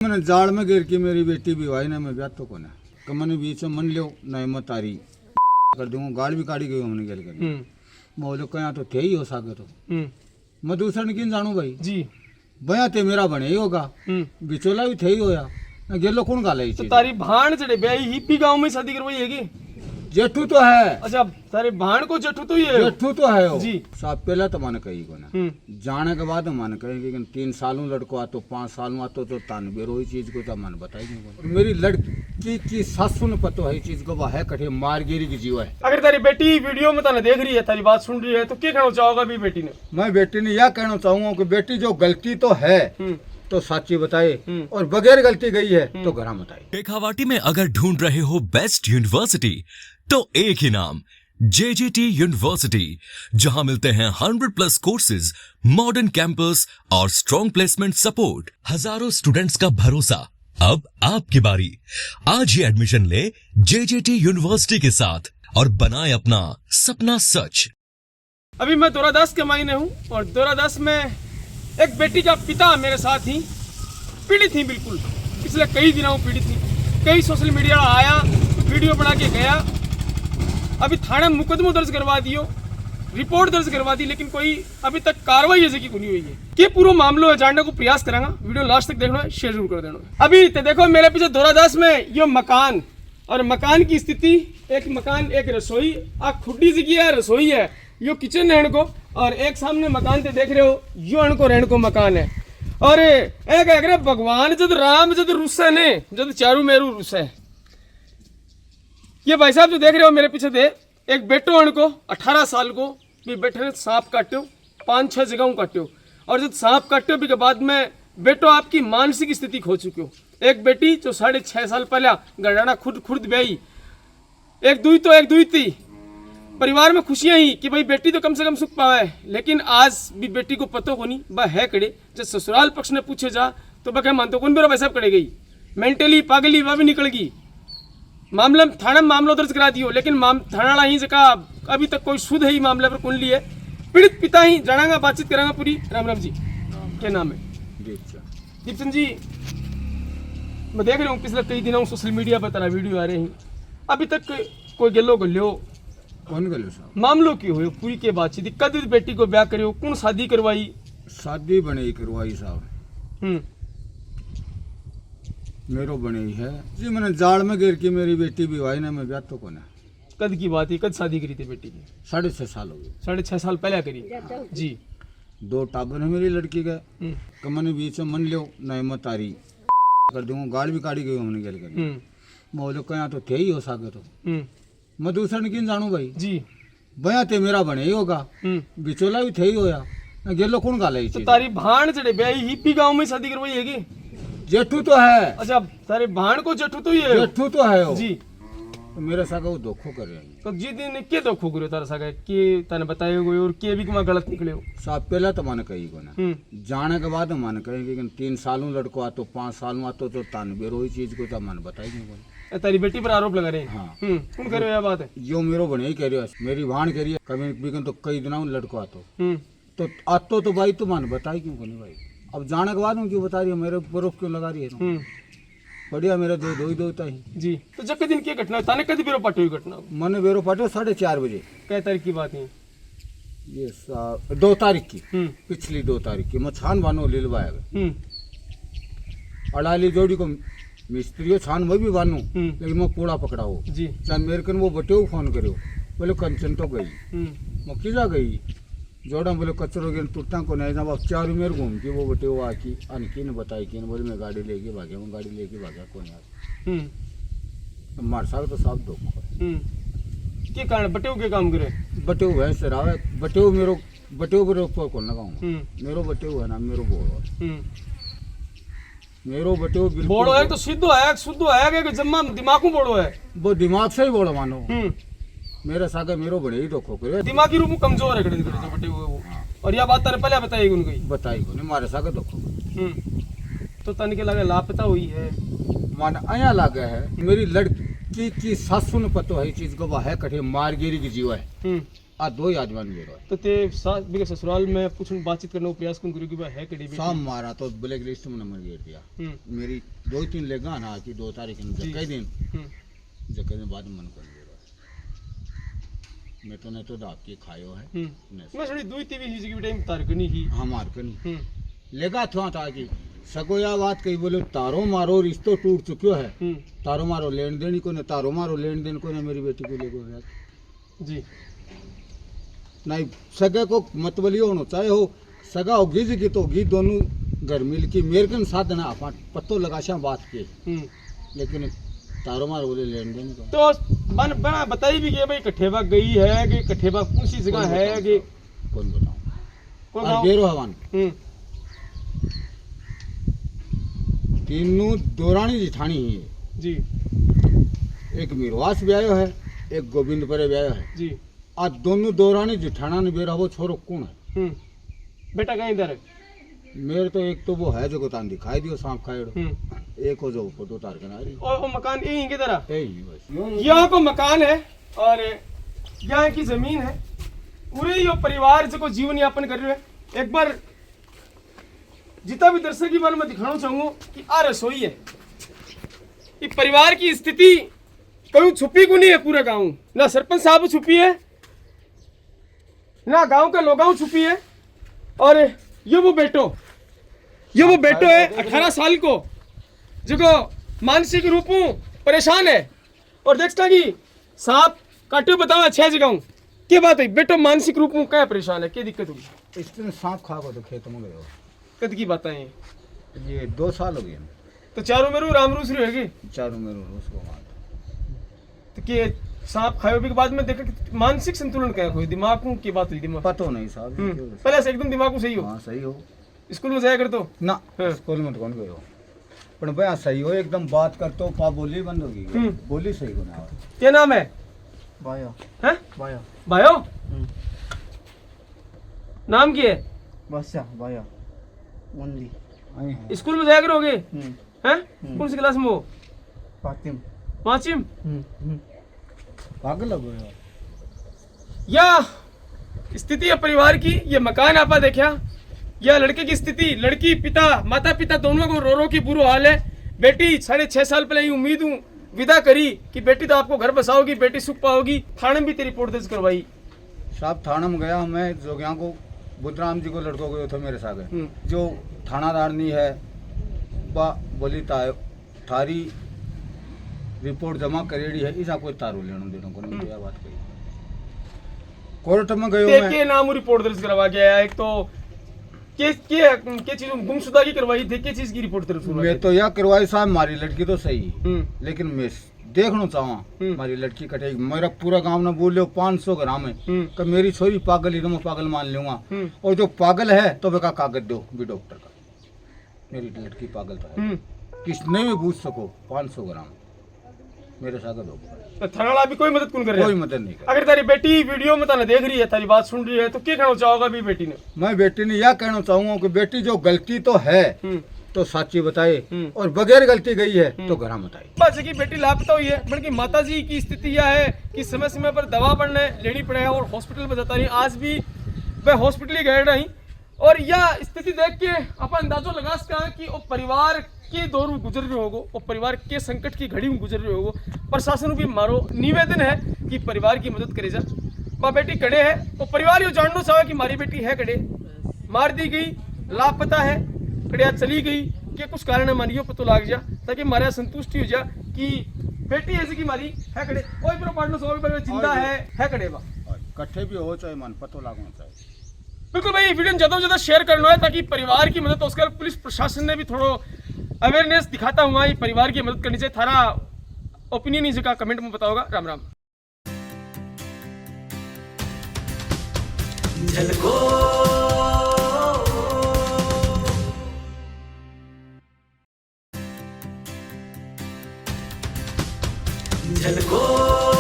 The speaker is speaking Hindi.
मैंने जाड़ में गिर के मेरी बेटी भी हुई ना, मैं ब्याह तो कोना कमने बीच में मन लियो ना मत तारी कर दूंगा, गाड़ भी काटी गई हमने गल कर मैं बोलो कहाँ तो थे ही हो सागे तो मैं दूसरा ने किन जानू भाई जी बया ते मेरा बने ही होगा बिचोला भी थे ही होया ना गेलो कौन गाला ही तो चीज तारी भाण चढ़े ब्याही हिप्पी गांव में शादी करवाई हैगी। जेठू तो है। अच्छा तारे भाण को जेठू तो ही है। जेठू तो है जी। साहब पहला तो मैंने कही को ना जाने के बाद मैंने कही कि 3 सालों लड़को आतो 5 सालों आतो तो तान बेरो ही चीज को तो मैंने बताई नहीं। मेरी लड़की की सासू ने पतो है चीज को वह है कठे मार गिरी की जीवा है। अगर तारी बेटी वीडियो में ताने देख रही है, तारी बात सुन रही है, तो क्या कहना चाहोगा भी बेटी ने? मैं बेटी ने यह कहना चाहूंगा कि बेटी जो गलती तो है तो साची बताए और बगैर गलती गई है तो घरा बताए। शेखावाटी में अगर ढूंढ रहे हो बेस्ट यूनिवर्सिटी तो एक ही नाम JJT यूनिवर्सिटी, जहां मिलते हैं 100+ कोर्सेज, मॉडर्न कैंपस और स्ट्रॉन्ग प्लेसमेंट सपोर्ट, हजारों स्टूडेंट्स का भरोसा। अब आपकी बारी, आज ही एडमिशन ले JJT यूनिवर्सिटी के साथ और बनाए अपना सपना सच। अभी मैं दोरादास के मायने हूँ और दोरादास में एक बेटी का पिता मेरे साथ ही पीड़ित थी, बिल्कुल पिछले कई दिनों पीड़ित थी। कई सोशल मीडिया आया, वीडियो बना के गया, अभी थाने में मुकदमा दर्ज करवा दियो, रिपोर्ट दर्ज करवा दी, लेकिन कोई अभी तक कार्रवाई ऐसी की नहीं हुई है। ये पूरा मामला जानने को प्रयास करांगा, वीडियो लास्ट तक देखना, शेयर जरूर कर देना। अभी तो देखो मेरे पीछे दोरादास में ये मकान और मकान की स्थिति, एक मकान एक रसोई, आ खुड्डी सी की है रसोई है, यो किचन है इनको, और एक सामने मकान ते देख रहे हो यो इनको रहने को मकान है। और एक अगर भगवान जब राम जब रुस्से ने जब चारू मेरू रुस्से, ये भाई साहब जो देख रहे हो मेरे पीछे थे, एक बेटो इनको 18 साल को भी बैठे ने सांप काट्यो, 5-6 जगहों काट्यो, और जब सांप काट्यो भी के बाद में बेटो आपकी मानसिक स्थिति खो चुकी हो। एक बेटी जो 6.5 साल पहले गड़ाना खुद ब्याई, एक दुई थी, परिवार में खुशियां ही कि भाई बेटी तो कम से कम सुख पावे, लेकिन आज भी बेटी को पतो को नहीं वह है कड़े। जब ससुराल पक्ष ने पूछे जा तो वह मानतो कौन बेरो वैसा कड़े गई, मेंटली पागली वह भी निकल गई। मामला थाना में मामला दर्ज करा दियो, लेकिन थाना ही जगह अभी तक कोई सुध है ही मामले पर कौन ली है। पीड़ित पिता ही जानागा, बातचीत करांगा पूरी। राम राम जी, क्या नाम है? दीपचंद जी, मैं देख रहा हूँ पिछले कई दिनों सोशल मीडिया पर तरह वीडियो आ रहे हैं, अभी तक कोई गलो कौन गलो साहब मामलो की हो पूरी के बातचीत, कद बेटी को ब्याह करियो, कौन शादी करवाई? शादी बने ही करवाई साहब, मेरो बने ही है जी। मैंने जाड़ में गिर के मेरी बेटी भी हुई ना, मैं ब्याह तो कोना। कद की बात है, कद शादी करी थी बेटी की? 6.5 साल हो गए। 6.5 साल पहले करी जी। 2 टाबर है मेरी लड़की का, कमने बीच में मन लियो ना मत तारी कर दूंगा, गाड़ भी काटी गई हमने गल कर मैं बोलो कहाँ तो थे ही हो सागे तो मैं दूसरा ने किन जानू भाई जी। बया ते मेरा बने ही होगा, बिचोला भी थे ही होया ना गेलो कौन गाला ही तो तारी भाण चढ़े ब्याही हिप्पी गांव में शादी करवाई हैगी। जेठू तो है। अच्छा तारे भाण को जेठू तो ही है। जेठू तो है वो। जी। तो मेरे सागा वो धोखो कर रहे हैं। तो जी दिन के धोखो करो तारा सागा के तने बताए गए और के भी कमा गलत निकले हो? साहब पहला तो मैंने कही को ना जाने के बाद मैंने कही कि 3 सालों लड़को आतो 5 सालों आतो तो तान बेरो ही चीज को तो मैंने बताई नहीं बोले। तारी बेटी पर आरोप लगा रहे हैं। हाँ। कौन कर रहे हो बात है? यो मेरो बने ही कह रही है, मेरी भाण कह रही है कभी भी तो कई दिनों लड़को आतो तो भाई तो मैंने बताई क्यों नहीं भाई। अब जाने के बाद क्यों बता रही है, मेरे बरोफ क्यों लगा रही है? बढ़िया मेरा दो ही जी। तो जब दिन की घटना ताने कदी बेरो पाटे हुई घटना? मैंने बेरो पाटे 4:30 बजे। कै तारीख की बात है ये 2 तारीख की, पिछली 2 तारीख की। मैं छान बानो लिलवाया अड़ाली जोड़ी को मिस्त्री छान वही भी बानू, लेकिन मैं पूरा पकड़ा हो जी। चाहे मेरे कन वो बटे फोन करो बोले कंचन तो गई, मैं किजा गई जोड़ा बोले कचरो गिन टूटा को नहीं जब 4 मेरे घूम के वो बटे वो आकी अनकी ने बताई कि बोले मैं गाड़ी लेके भाग्या, मैं गाड़ी लेके भाग्या कौन यार मार साहब तो साफ धोखा के कारण बटे के काम करे? बटे भैंस रावे बटे मेरो बटे पर कौन लगाऊं, मेरो बटे है ना, मेरो बोलो मेरो बटे बोलो है तो शुद्ध है कि जम्मा दिमाग में बोलो है? वो दिमाग से ही बोलो मानो मेरे सागे मेरो बड़े ही धोखो करे, दिमागी रूप में कमजोर है जो बटे हुए वो। और यह बात तेरे पहले बताई उनको? बताई को नहीं मारे सागे धोखो। तो तन के लगे लापता हुई है मान आया लगे है। मेरी लड़की की सासू ने पतो है चीज को वह है कठे मार गिरी की जीवा है। आ दो ही आदमी बेरो तो ते साथ भी ससुराल में पूछन बातचीत करने को प्रयास कौन करियो कि भाई है कड़ी बेटी शाम मारा तो ब्लैक लिस्ट में नंबर गिर दिया मेरी 2-3 लेगा ना कि 2 तारीख को जके दिन बाद मन कर बेरो मैं तो नहीं तो दाप के खायो है मैं थोड़ी दुई तीवी हिज की टाइम तारकनी ही हमार कनी लेगा था ताकि सगोया बात कही बोले तारो मारो रिश्तो टूट चुक्यो है तारो मारो लेन देन को ने तारो मारो लेन देन को ने मेरी बेटी को ले गया जी नहीं सगे को मतबली होना चाहे हो सगा हो गिज की तो गी दोनों घर मिल की मेरे कन साथ ना अपन पत्तो लगाशा बात के लेकिन तारो मारो बोले लेन देन को तो बना बताई भी कि भाई कठेबा गई है कि कठेबा कौन सी जगह है कि कौन बताऊं कौन और बेरो हवान तीनों दौरानी जिठानी ही है जी एक मिरवास ब्यायो है एक गोविंद परे ब्यायो है जी आज दोनों दौरानी जिठाना ने बेरा वो छोरो कौन है बेटा कहीं इधर है मेरे तो एक तो वो है जो तान दिखाई दियो सांप खाएड़ो एक हो जो फोटो तार के ना रही और वो मकान यही की तरह यही बस यहाँ को मकान है और यहाँ की जमीन है पूरे यो परिवार जो को जीवन यापन कर रहे हैं एक बार जितना भी दर्शक की बारे में दिखाना चाहूंगा कि आ रसोई है ये परिवार की स्थिति कहीं छुपी को नहीं है पूरा गांव ना सरपंच साहब छुपी है ना गांव के लोग छुपी है और ये वो बेटो है 18 साल को जो मानसिक रूप में परेशान है और देखता कि सांप काटे बताओ 6 जगह क्या बात है बेटो मानसिक रूप में क्या परेशान है क्या दिक्कत होगी इसने सांप खा को तो खेत में गए कद की बात है ये 2 साल हो गए तो चारों मेरू रामरूस रहेगी चारों में उसको मार तो कि सांप खाए के बाद में देखा कि मानसिक संतुलन क्या हुई दिमाग को की बात हुई दिमाग पता नहीं साहब पहले से एकदम दिमाग को सही हो हाँ सही हो स्कूल में जाया कर तो ना स्कूल में तो कौन गए हो पर भैया सही हो एकदम बात करते हो पा बोली बंद होगी बोली सही को ना क्या नाम है बायो हैं बायो बायो नाम की है बसा बाया ओनली स्कूल में जाया करोगे हैं कौन सी क्लास में हो फातिम पांचवी पागल हो गए या स्थिति है परिवार की ये मकान आपा देखा या लड़के की स्थिति लड़की पिता माता पिता दोनों को रो की बुरा हाल है बेटी 6.5 साल पहले ही उम्मीद हूँ विदा करी कि बेटी तो आपको घर बसाओगी बेटी सुख पाओगी थाने में भी तेरी रिपोर्ट दर्ज करवाई साहब थाना में गया मैं जोगिया को बुद्धराम जी को लड़को गए थे मेरे साथ जो थानादार नहीं है बा बोली थारी रिपोर्ट जमा करेड़ी है इसा कोई तारू लेना देना को नहीं दिया बात कही कोर्ट में गयो मैं के नाम रिपोर्ट दर्ज करवा के आया एक तो के चीज गुमशुदा की करवाई थी के चीज की रिपोर्ट दर्ज करवाई मैं तो यह करवाई साहब मारी लड़की तो सही लेकिन मैं देखना चाहूँ हमारी लड़की कटेगी मेरा पूरा गांव ने बोल लो 500 ग्राम है कि मेरी छोरी पागल ही तो मैं पागल मान लूंगा और जो पागल है तो बेका कागज दो भी डॉक्टर का मेरी लड़की पागल तो है किसने भी पूछ सको 500 ग्राम मेरे साथ दो थाना भी कोई मदद कौन कर रहा है कोई मदद नहीं कर अगर तारी बेटी वीडियो में ताने देख रही है तारी बात सुन रही है तो क्या कहना चाहोगा भी बेटी ने मैं बेटी ने यह कहना चाहूंगा कि बेटी जो गलती तो है तो साची बताए और बगैर गलती गई है तो घर बताए बात की बेटी लापता हुई है बल्कि माता जी की स्थिति यह है कि समय समय पर दवा पड़ने लेनी पड़े और हॉस्पिटल में जाता रही आज भी वह हॉस्पिटल ही गए रही और यह स्थिति देख के अपन अंदाजो लगा सकते हैं कि वो परिवार के दौर में गुजर रहे होगो और परिवार के संकट की घड़ी में गुजर रहे होगो प्रशासन भी मारो निवेदन है कि परिवार की मदद करे जा माँ बेटी कड़े है और परिवार ये जानना चाहे कि हमारी बेटी है कड़े मार दी गई लापता है कड़िया चली गई के कुछ कारण है मानियो पतो लाग जा ताकि हमारे संतुष्टि हो जा कि बेटी ऐसी की मारी है कड़े कोई प्रो पार्टनर सो जिंदा है कड़े बा कट्ठे भी हो चाहे मन पतो लागना चाहिए बिल्कुल भाई वीडियो ज्यादा से ज्यादा शेयर करना है ताकि परिवार की मदद उसके पुलिस प्रशासन ने भी थोड़ा अवेयरनेस दिखाता हुआ ये परिवार की मदद करनी चाहिए थारा ओपिनियन इस का कमेंट में बताओगा राम राम झलको